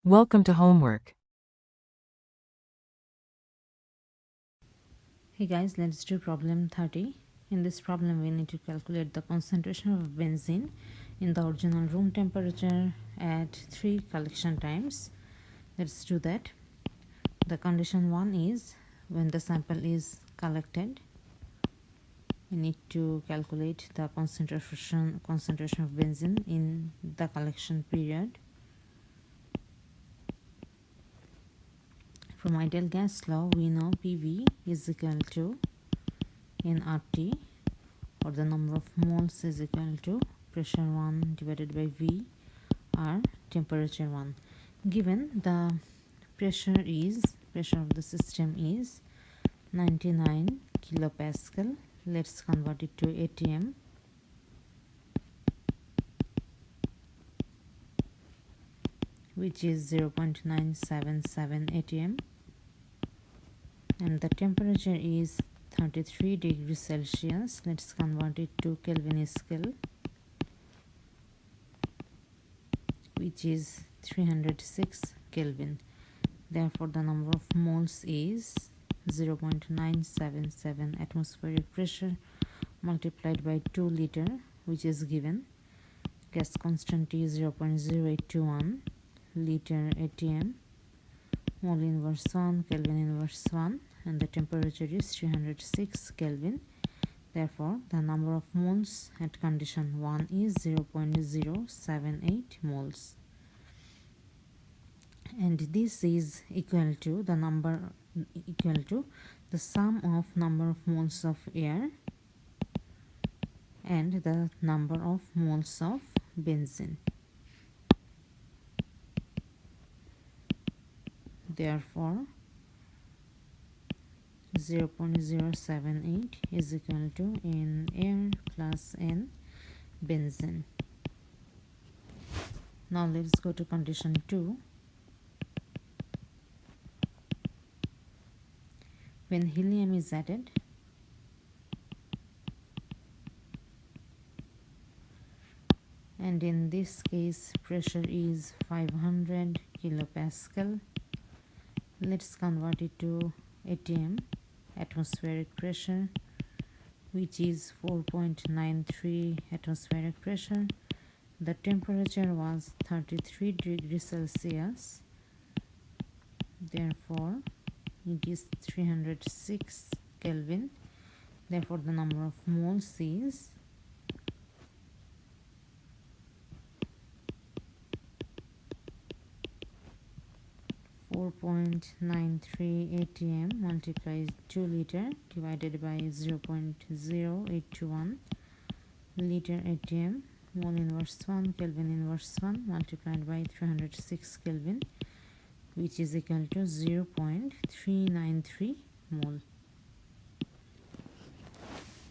Welcome to homework. Hey guys, let's do problem 30. In this problem, we need to calculate the concentration of benzene in the original room temperature at 3 collection times. Let's do that. The condition 1 is when the sample is collected, we need to calculate the concentration of benzene in the collection period. From ideal gas law, we know PV is equal to nRT, or the number of moles is equal to pressure 1 divided by V, or temperature 1. Given the pressure of the system is 99 kilopascal, let's convert it to atm. Which is 0.977 atm, and the temperature is 33 degrees Celsius. Let's convert it to Kelvin scale, which is 306 Kelvin. Therefore, the number of moles is 0.977 atmospheric pressure multiplied by 2 liter, which is given. Gas constant is 0.0821 liter atm, mole inverse 1, Kelvin inverse 1, and the temperature is 306 Kelvin. Therefore, the number of moles at condition 1 is 0.078 moles. And this is equal to the sum of number of moles of air and the number of moles of benzene. Therefore, 0.078 is equal to N air plus N benzene. Now let's go to condition 2. When helium is added, and in this case pressure is 500 kilopascal, let's convert it to atm, atmospheric pressure, which is 4.93 atmospheric pressure. The temperature was 33 degrees Celsius. Therefore, it is 306 Kelvin. Therefore, the number of moles is 4.93 atm multiplied 2 liter divided by 0.0821 liter atm, mole inverse 1, Kelvin inverse 1 multiplied by 306 Kelvin, which is equal to 0.393 mole.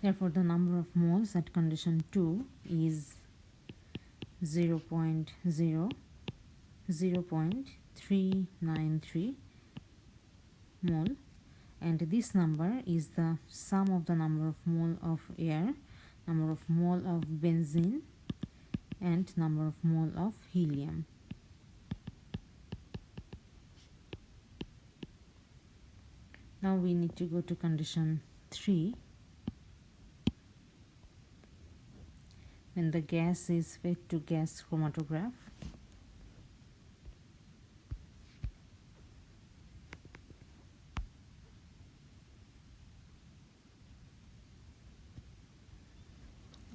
Therefore, the number of moles at condition 2 is 0.393 mole, and this number is the sum of the number of mole of air, number of mole of benzene, and number of mole of helium. Now we need to go to condition 3. When the gas is fed to gas chromatograph,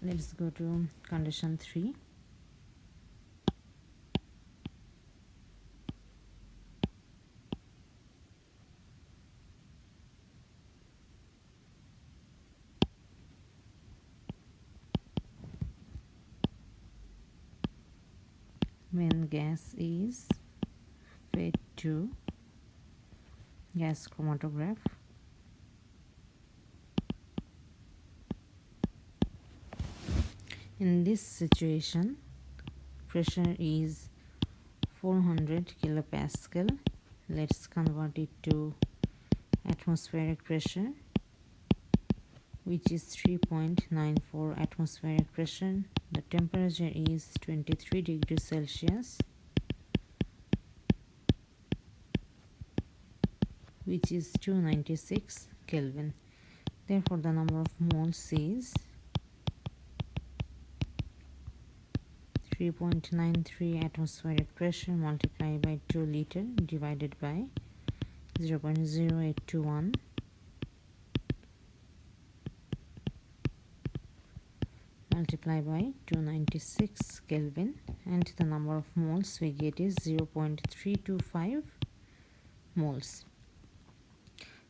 let's go to condition 3. When gas is fed to gas chromatograph, in this situation pressure is 400 kilopascal. Let's convert it to atmospheric pressure, which is 3.94 atmospheric pressure. The temperature is 23 degrees Celsius. which is 296 Kelvin. Therefore, the number of moles is 3.93 atmospheric pressure multiplied by 2 liter divided by 0.0821 multiplied by 296 Kelvin, and the number of moles we get is 0.325 moles.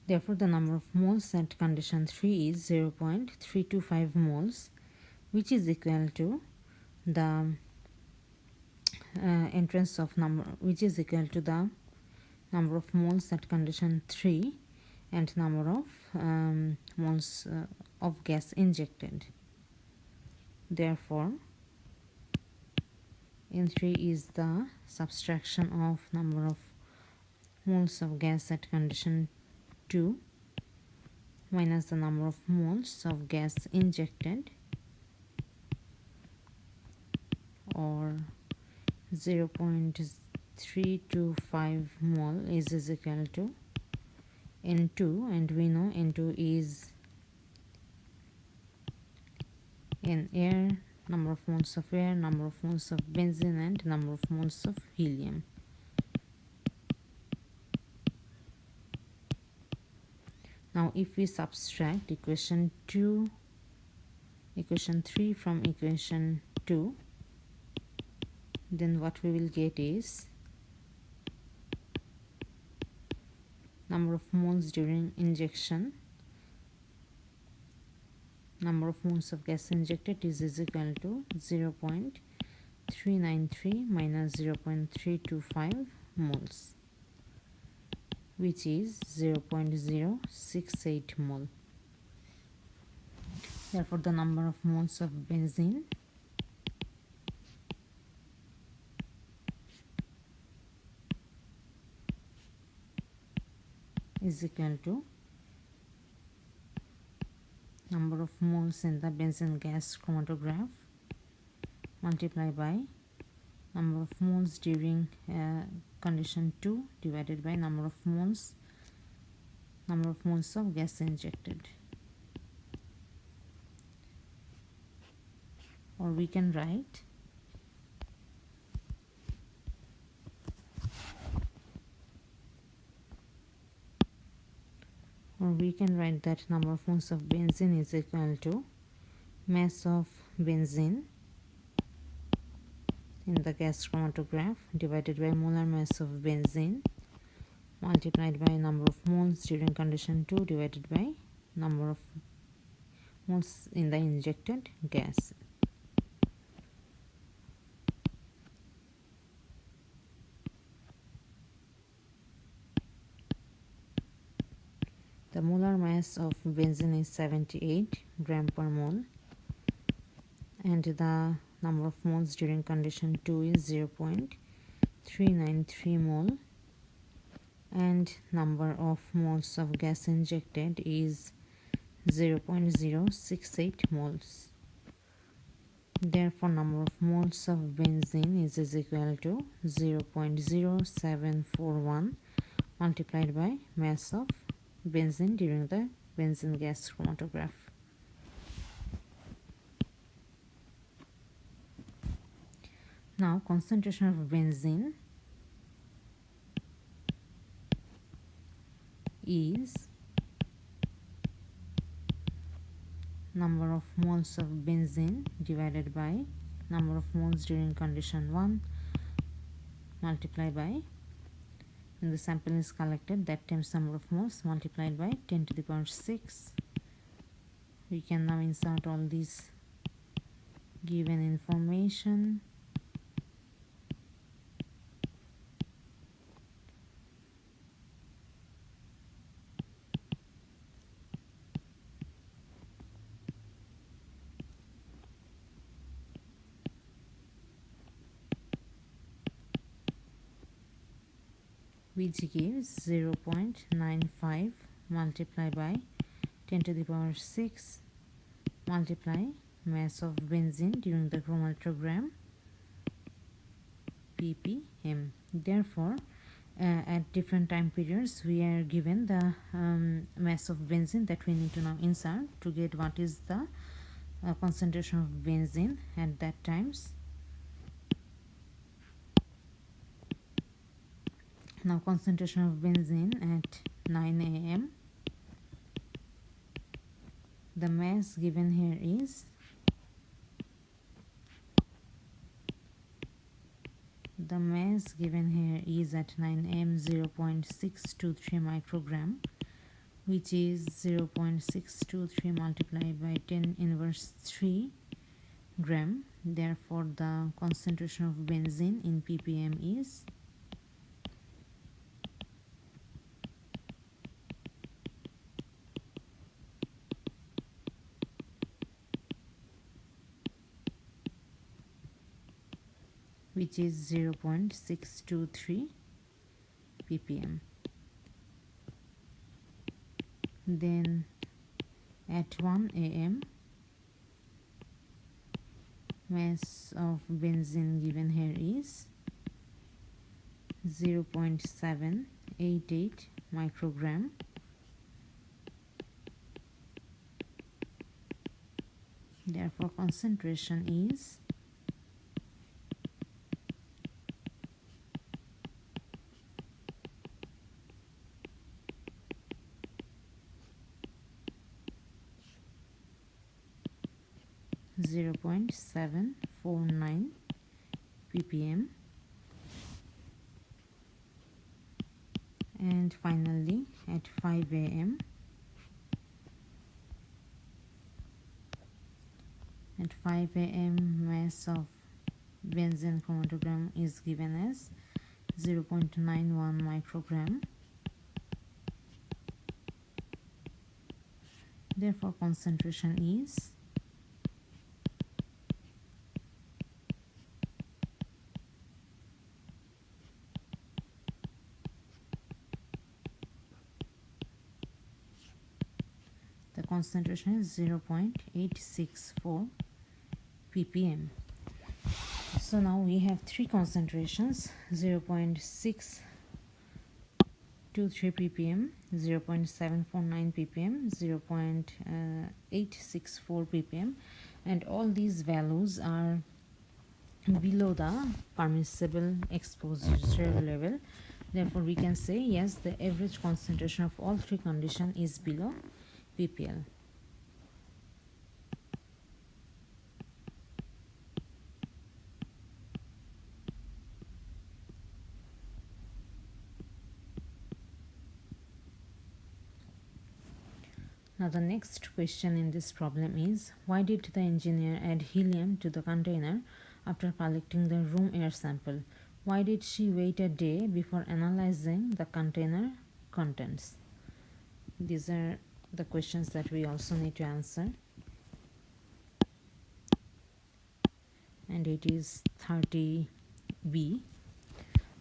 Therefore, the number of moles at condition 3 is 0.325 moles, which is equal to the which is equal to the number of moles at condition 3 and number of moles of gas injected. Therefore, N3 is the subtraction of number of moles of gas at condition 2 minus the number of moles of gas injected, or 0.325 mole is equal to N2, and we know N2 is in air, number of moles of air, number of moles of benzene, and number of moles of helium. Now, if we subtract equation 3 from equation 2, then what we will get is number of moles during injection, number of moles of gas injected is equal to 0.393 minus 0.325 moles, which is 0.068 mole. Therefore, the number of moles of benzene is equal to number of moles in the benzene gas chromatograph multiplied by number of moles during condition 2 divided by number of moles of gas injected. Or we can write that number of moles of benzene is equal to mass of benzene in the gas chromatograph divided by molar mass of benzene multiplied by number of moles during condition 2 divided by number of moles in the injected gas. The molar mass of benzene is 78 gram per mole, and the number of moles during condition 2 is 0.393 mole, and number of moles of gas injected is 0.068 moles. Therefore, number of moles of benzene is equal to 0.0741 multiplied by mass of benzene during the benzene gas chromatograph. Now, concentration of benzene is number of moles of benzene divided by number of moles during condition 1 multiplied by, when the sample is collected, that times number of moles multiplied by 10 to the power 6. We can now insert all these given information. Which gives 0.95 multiplied by 10 to the power 6 multiply mass of benzene during the chromatogram ppm. Therefore, at different time periods we are given the mass of benzene that we need to now insert to get what is the concentration of benzene at that times. Now concentration of benzene at 9 a.m. The mass given here is at 9 a.m. 0.623 microgram, which is 0.623 multiplied by 10 inverse 3 gram. Therefore the concentration of benzene in ppm is 0.623 ppm. Then at 1 a.m. mass of benzene given here is 0.788 microgram. Therefore concentration is 0.749 ppm. And finally at 5 a.m. mass of benzene chromatogram is given as 0.91 microgram. Therefore concentration is 0.864 ppm. So now we have three concentrations: 0.623 ppm, 0.749 ppm, 0.864 ppm, and all these values are below the permissible exposure level. Therefore we can say yes, the average concentration of all three conditions is below ppl. Now the next question in this problem is, why did the engineer add helium to the container after collecting the room air sample? Why did she wait a day before analyzing the container contents? These are the questions that we also need to answer. And it is 30B.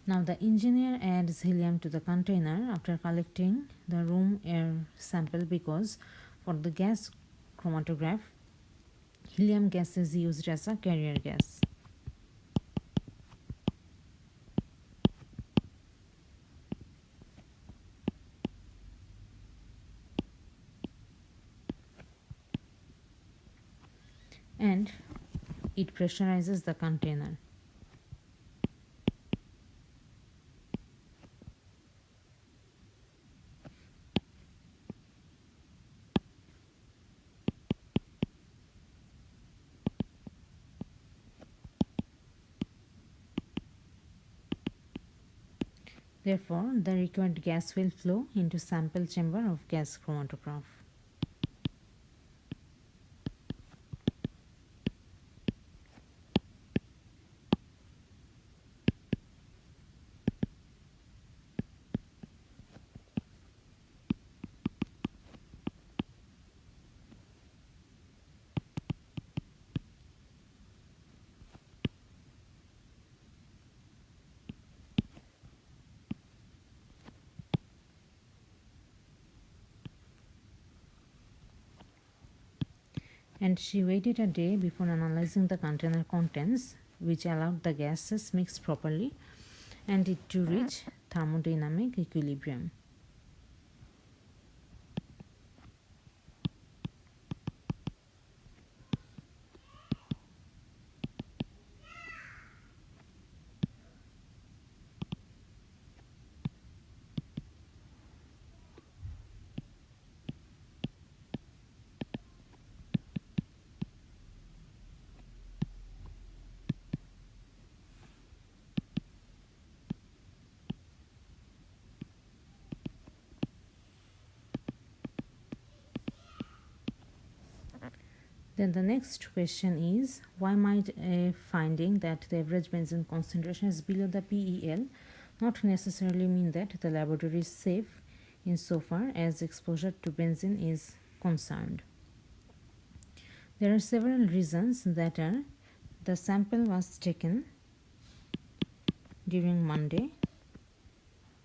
Now the engineer adds helium to the container after collecting the room air sample because for the gas chromatograph, helium gas is used as a carrier gas. And it pressurizes the container. Therefore, the required gas will flow into sample chamber of gas chromatograph. And she waited a day before analyzing the container contents, which allowed the gases mixed properly and it to reach thermodynamic equilibrium. Then the next question is, why might a finding that the average benzene concentration is below the PEL not necessarily mean that the laboratory is safe insofar as exposure to benzene is concerned? There are several reasons that are: the sample was taken during Monday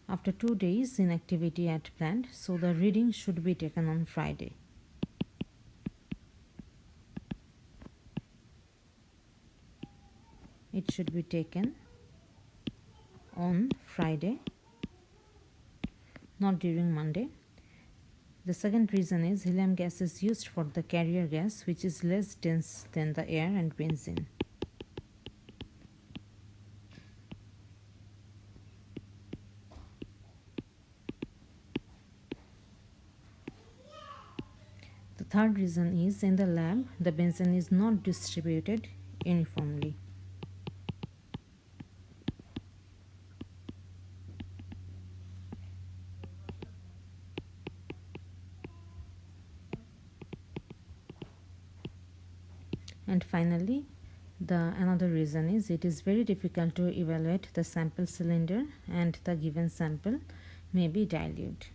after 2 days inactivity at plant, so the reading should be taken on Friday. It should be taken on Friday, not during Monday. The second reason is helium gas is used for the carrier gas, which is less dense than the air and benzene. The third reason is, in the lab, the benzene is not distributed uniformly. And finally, the another reason is it is very difficult to evaluate the sample cylinder and the given sample may be dilute.